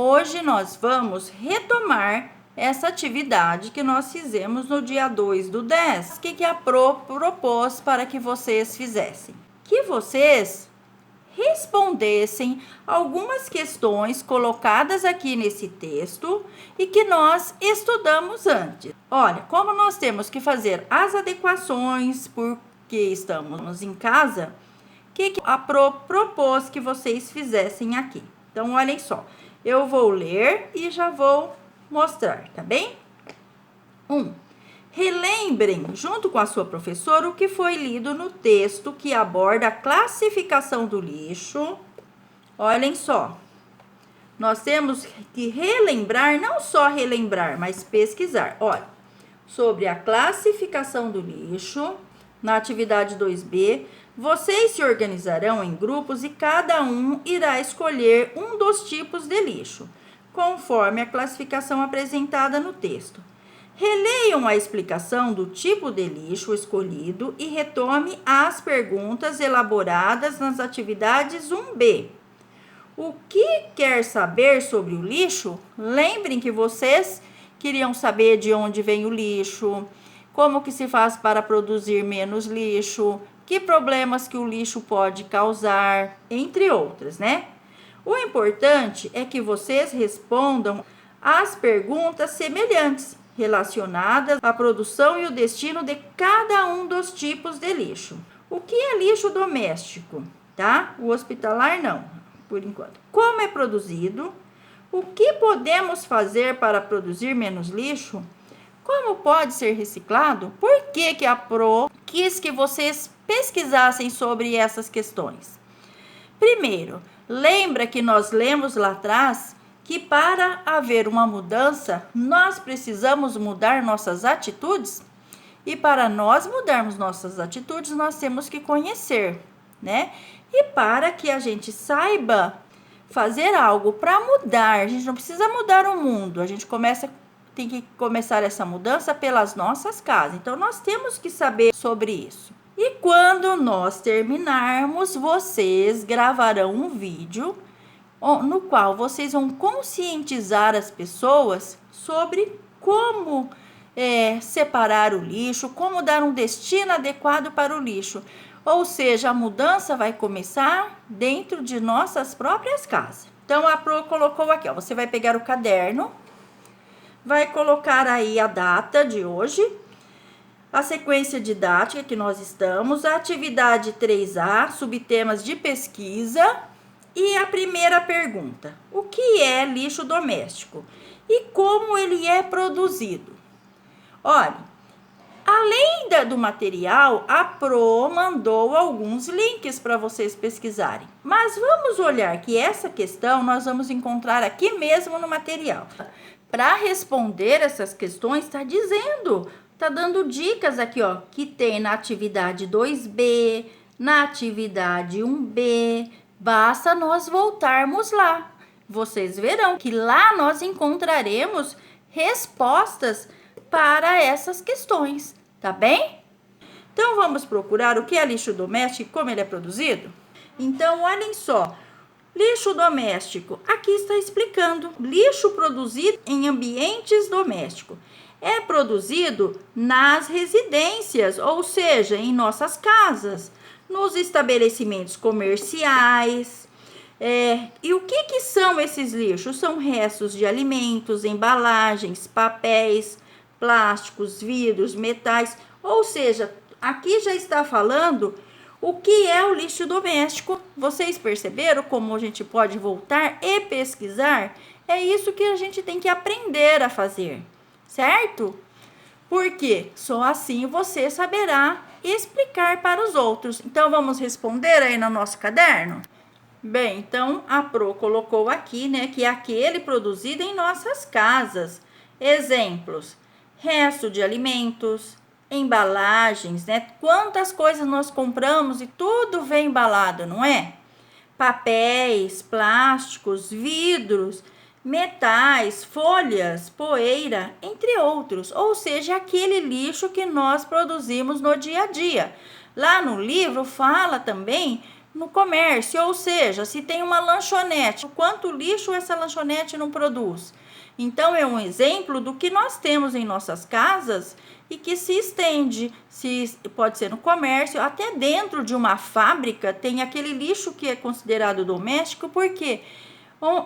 Hoje nós vamos retomar essa atividade que nós fizemos no dia 2/10. O que a Pro propôs para que vocês fizessem? Que vocês respondessem algumas questões colocadas aqui nesse texto e que nós estudamos antes. Olha, como nós temos que fazer as adequações porque estamos em casa, o que a Pro propôs que vocês fizessem aqui? Então, olhem só, eu vou ler e já vou mostrar, tá bem? 1. Relembrem, junto com a sua professora, o que foi lido no texto que aborda a classificação do lixo. Olhem só, nós temos que relembrar, não só relembrar, mas pesquisar. Olha, sobre a classificação do lixo, na atividade 2B, vocês se organizarão em grupos e cada um irá escolher um dos tipos de lixo, conforme a classificação apresentada no texto. Releiam a explicação do tipo de lixo escolhido e retome as perguntas elaboradas nas atividades 1B. O que quer saber sobre o lixo? Lembrem que vocês queriam saber de onde vem o lixo, como que se faz para produzir menos lixo, que problemas que o lixo pode causar, entre outras, né? O importante é que vocês respondam às perguntas semelhantes, relacionadas à produção e o destino de cada um dos tipos de lixo. O que é lixo doméstico, tá? O hospitalar não, por enquanto. Como é produzido? O que podemos fazer para produzir menos lixo? Como pode ser reciclado? Por que a Pro quis que vocês pesquisassem sobre essas questões? Primeiro, lembra que nós lemos lá atrás que para haver uma mudança, nós precisamos mudar nossas atitudes? E para nós mudarmos nossas atitudes, nós temos que conhecer, né? E para que a gente saiba fazer algo para mudar, a gente não precisa mudar o mundo, a gente tem que começar essa mudança pelas nossas casas. Então, nós temos que saber sobre isso. E quando nós terminarmos, vocês gravarão um vídeo no qual vocês vão conscientizar as pessoas sobre como separar o lixo, como dar um destino adequado para o lixo. Ou seja, a mudança vai começar dentro de nossas próprias casas. Então, a Pro colocou aqui, ó, você vai pegar o caderno, vai colocar aí a data de hoje, a sequência didática que nós estamos, a atividade 3A, subtemas de pesquisa. E a primeira pergunta, o que é lixo doméstico e como ele é produzido? Olha, além do material, a Pro mandou alguns links para vocês pesquisarem. Mas vamos olhar que essa questão nós vamos encontrar aqui mesmo no material. Para responder essas questões, está dando dicas aqui, ó, que tem na atividade 2B, na atividade 1B, basta nós voltarmos lá. Vocês verão que lá nós encontraremos respostas para essas questões, tá bem? Então, vamos procurar o que é lixo doméstico e como ele é produzido? Então, olhem só. Lixo doméstico, aqui está explicando. Lixo produzido em ambientes domésticos. É produzido nas residências, ou seja, em nossas casas, nos estabelecimentos comerciais. E o que são esses lixos? São restos de alimentos, embalagens, papéis, plásticos, vidros, metais. Ou seja, aqui já está falando o que é o lixo doméstico. Vocês perceberam como a gente pode voltar e pesquisar? É isso que a gente tem que aprender a fazer, certo? Porque só assim você saberá explicar para os outros. Então, vamos responder aí no nosso caderno? Bem, então, a Pro colocou aqui, né, que é aquele produzido em nossas casas. Exemplos, resto de alimentos, embalagens, né? Quantas coisas nós compramos e tudo vem embalado, não é? Papéis, plásticos, vidros, metais, folhas, poeira, entre outros. Ou seja, aquele lixo que nós produzimos no dia a dia. Lá no livro fala também no comércio, ou seja, se tem uma lanchonete, quanto lixo essa lanchonete não produz? Então, é um exemplo do que nós temos em nossas casas e que se estende, pode ser no comércio, até dentro de uma fábrica, tem aquele lixo que é considerado doméstico, porque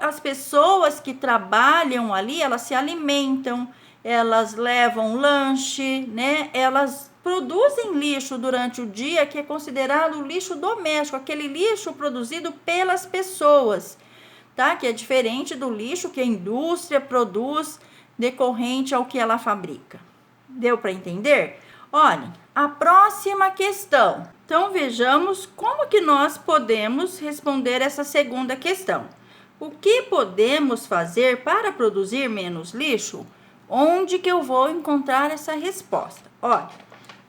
as pessoas que trabalham ali, elas se alimentam, elas levam lanche, né? Elas produzem lixo durante o dia que é considerado lixo doméstico, aquele lixo produzido pelas pessoas, tá? Que é diferente do lixo que a indústria produz decorrente ao que ela fabrica. Deu para entender? Olhem, a próxima questão. Então, vejamos como que nós podemos responder essa segunda questão. O que podemos fazer para produzir menos lixo? Onde que eu vou encontrar essa resposta? Olha,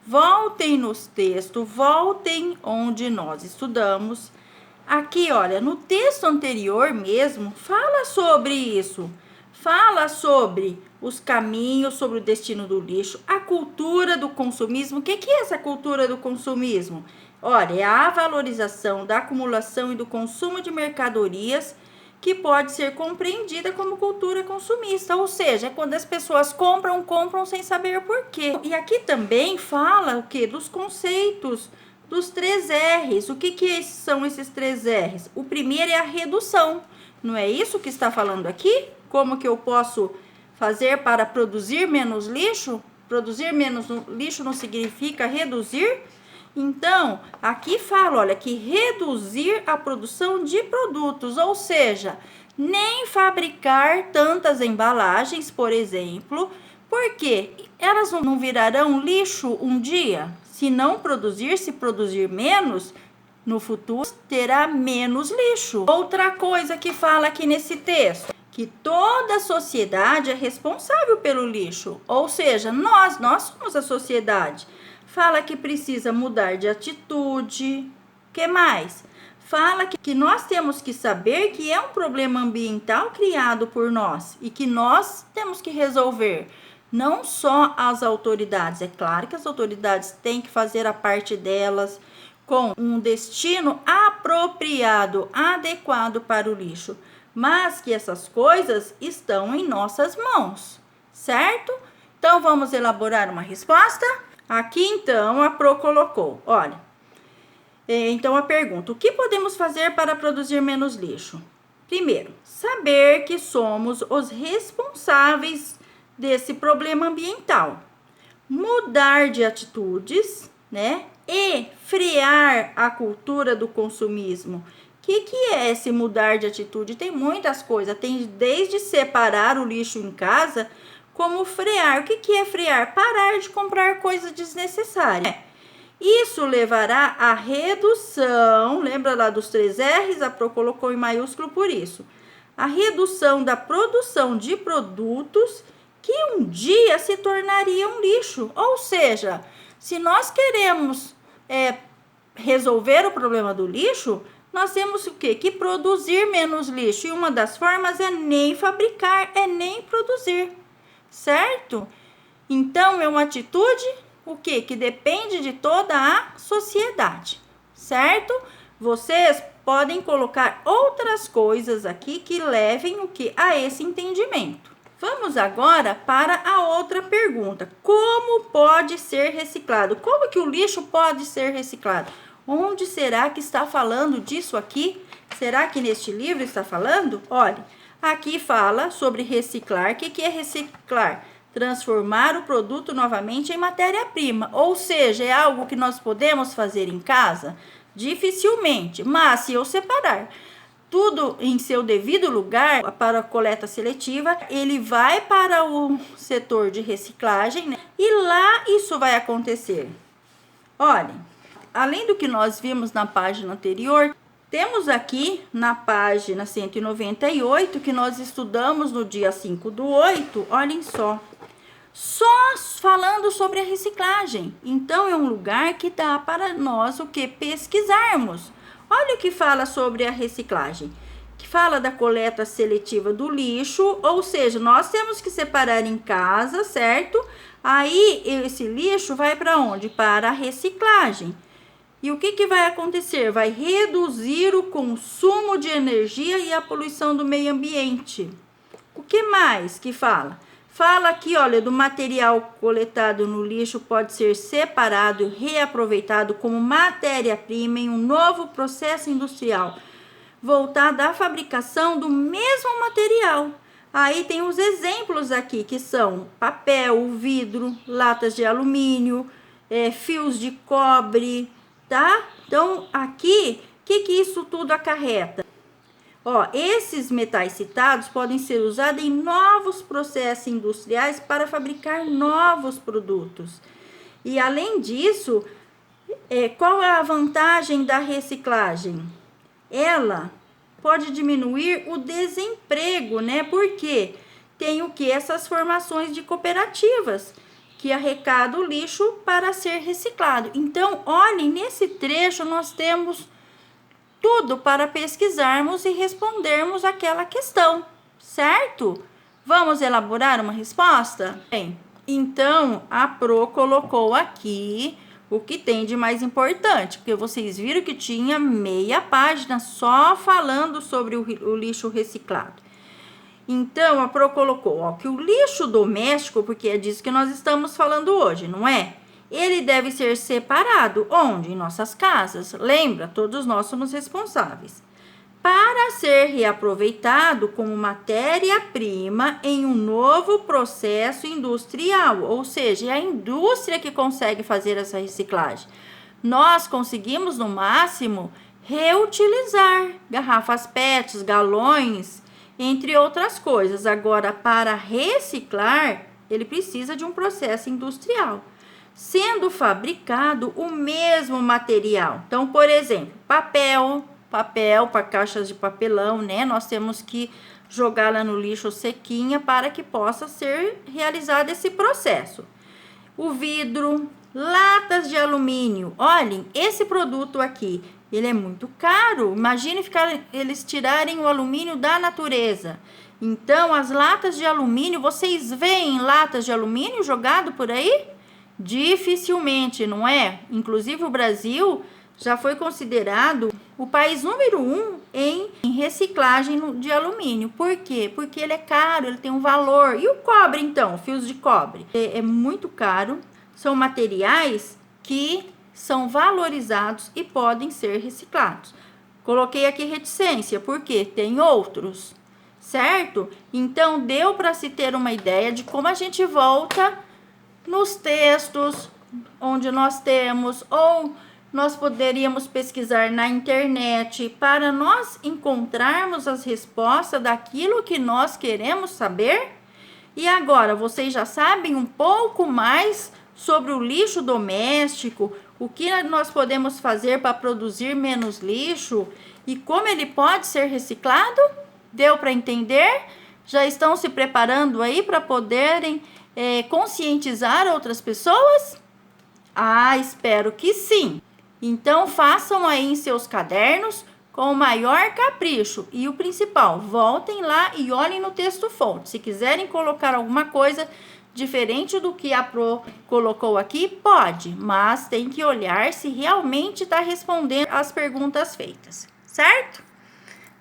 voltem nos textos, voltem onde nós estudamos. Aqui, olha, no texto anterior mesmo, fala sobre isso. Fala sobre os caminhos, sobre o destino do lixo, a cultura do consumismo. O que é essa cultura do consumismo? Olha, é a valorização da acumulação e do consumo de mercadorias que pode ser compreendida como cultura consumista, ou seja, é quando as pessoas compram sem saber por quê. E aqui também fala o quê? Dos conceitos, dos 3 R's. O que são esses 3 R's? O primeiro é a redução. Não é isso que está falando aqui? Como que eu posso fazer para produzir menos lixo? Produzir menos lixo não significa reduzir? Então, aqui fala, olha, que reduzir a produção de produtos, ou seja, nem fabricar tantas embalagens, por exemplo, porque elas não virarão lixo um dia? Se não produzir, se produzir menos, no futuro terá menos lixo. Outra coisa que fala aqui nesse texto, que toda a sociedade é responsável pelo lixo, ou seja, nós somos a sociedade. Fala que precisa mudar de atitude. O que mais? Fala que nós temos que saber que é um problema ambiental criado por nós e que nós temos que resolver. Não só as autoridades. É claro que as autoridades têm que fazer a parte delas com um destino apropriado, adequado para o lixo. Mas que essas coisas estão em nossas mãos, certo? Então, vamos elaborar uma resposta? Aqui, então, a Pro colocou, olha, então a pergunta, o que podemos fazer para produzir menos lixo? Primeiro, saber que somos os responsáveis desse problema ambiental. Mudar de atitudes, né? E frear a cultura do consumismo. O que é esse mudar de atitude? Tem muitas coisas, tem desde separar o lixo em casa, como frear. O que é frear? Parar de comprar coisas desnecessárias. Isso levará à redução, lembra lá dos 3 R's? A Pro colocou em maiúsculo por isso. A redução da produção de produtos que um dia se tornariam lixo. Ou seja, se nós queremos resolver o problema do lixo, nós temos o quê? Que produzir menos lixo. E uma das formas é nem fabricar, é nem produzir. Certo? Então, é uma atitude, o quê? Que depende de toda a sociedade, certo? Vocês podem colocar outras coisas aqui que levem o quê? A esse entendimento. Vamos agora para a outra pergunta. Como pode ser reciclado? Como que o lixo pode ser reciclado? Onde será que está falando disso aqui? Será que neste livro está falando? Olha, aqui fala sobre reciclar. O que é reciclar? Transformar o produto novamente em matéria-prima. Ou seja, é algo que nós podemos fazer em casa? Dificilmente. Mas se eu separar tudo em seu devido lugar para a coleta seletiva, ele vai para o setor de reciclagem, né? E lá isso vai acontecer. Olhem, além do que nós vimos na página anterior, temos aqui na página 198, que nós estudamos no dia 5/8, olhem só falando sobre a reciclagem. Então, é um lugar que dá para nós o que? Pesquisarmos. Olha o que fala sobre a reciclagem. Que fala da coleta seletiva do lixo, ou seja, nós temos que separar em casa, certo? Aí, esse lixo vai para onde? Para a reciclagem. E o que vai acontecer? Vai reduzir o consumo de energia e a poluição do meio ambiente. O que mais que fala? Fala aqui, olha, do material coletado no lixo pode ser separado e reaproveitado como matéria-prima em um novo processo industrial, voltado à fabricação do mesmo material. Aí tem os exemplos aqui, que são papel, vidro, latas de alumínio, fios de cobre, tá? Então, aqui, o que isso tudo acarreta? Ó, esses metais citados podem ser usados em novos processos industriais para fabricar novos produtos. E além disso, qual é a vantagem da reciclagem? Ela pode diminuir o desemprego, né? Porque tem o que? Essas formações de cooperativas que arrecadam o lixo para ser reciclado. Então, olhem, nesse trecho nós temos tudo para pesquisarmos e respondermos aquela questão, certo? Vamos elaborar uma resposta? Bem, então a Pro colocou aqui o que tem de mais importante, porque vocês viram que tinha meia página só falando sobre o lixo reciclado. Então a Pro colocou, ó, que o lixo doméstico, porque é disso que nós estamos falando hoje, não é? Ele deve ser separado. Onde? Em nossas casas. Lembra? Todos nós somos responsáveis. Para ser reaproveitado como matéria-prima em um novo processo industrial. Ou seja, é a indústria que consegue fazer essa reciclagem. Nós conseguimos, no máximo, reutilizar garrafas PETs, galões, entre outras coisas. Agora, para reciclar, ele precisa de um processo industrial, sendo fabricado o mesmo material. Então, por exemplo, papel para caixas de papelão, né? Nós temos que jogá-la no lixo sequinha para que possa ser realizado esse processo. O vidro, latas de alumínio. Olhem, esse produto aqui, ele é muito caro. Imagine eles tirarem o alumínio da natureza. Então, as latas de alumínio, vocês veem latas de alumínio jogado por aí? Dificilmente, não é? Inclusive o Brasil já foi considerado o país número 1 em reciclagem de alumínio. Por quê? Porque ele é caro, ele tem um valor. E o cobre, então? Fios de cobre? É muito caro. São materiais que são valorizados e podem ser reciclados. Coloquei aqui reticência, porque tem outros, certo? Então, deu para se ter uma ideia de como a gente volta nos textos onde nós temos, ou nós poderíamos pesquisar na internet para nós encontrarmos as respostas daquilo que nós queremos saber. E agora, vocês já sabem um pouco mais sobre o lixo doméstico, o que nós podemos fazer para produzir menos lixo e como ele pode ser reciclado? Deu para entender? Já estão se preparando aí para poderem conscientizar outras pessoas? Ah, espero que sim. Então, façam aí em seus cadernos com o maior capricho. E o principal, voltem lá e olhem no texto-fonte. Se quiserem colocar alguma coisa diferente do que a Pro colocou aqui, pode. Mas tem que olhar se realmente está respondendo as perguntas feitas, certo?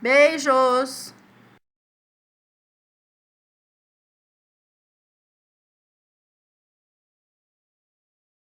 Beijos!